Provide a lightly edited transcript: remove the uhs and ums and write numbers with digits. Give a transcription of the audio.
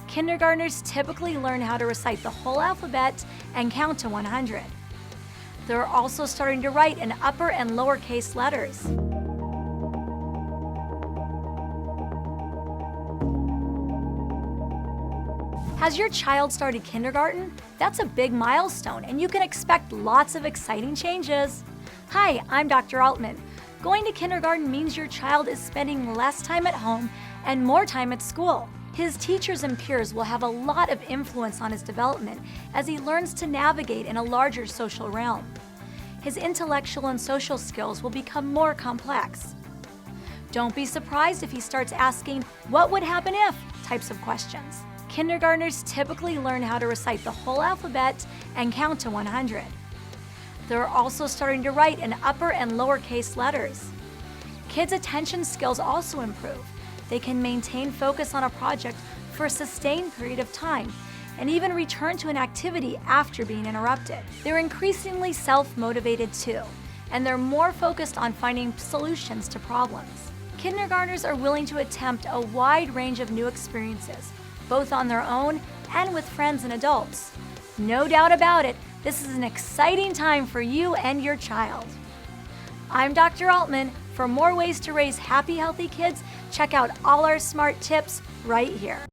Kindergartners typically learn how to recite the whole alphabet and count to 100. They're also starting to write in upper and lowercase letters. Has your child started kindergarten? That's a big milestone, and you can expect lots of exciting changes. Hi, I'm Dr. Altmann. Going to kindergarten means your child is spending less time at home and more time at school. His teachers and peers will have a lot of influence on his development as he learns to navigate in a larger social realm. His intellectual and social skills will become more complex. Don't be surprised if he starts asking, "What would happen if?" types of questions. Kindergartners typically learn how to recite the whole alphabet and count to 100. They're also starting to write in upper and lowercase letters. Kids' attention skills also improve. They can maintain focus on a project for a sustained period of time and even return to an activity after being interrupted. They're increasingly self-motivated too, and they're more focused on finding solutions to problems. Kindergartners are willing to attempt a wide range of new experiences, both on their own and with friends and adults. No doubt about it, this is an exciting time for you and your child. I'm Dr. Altmann. For more ways to raise happy, healthy kids, check out all our smart tips right here.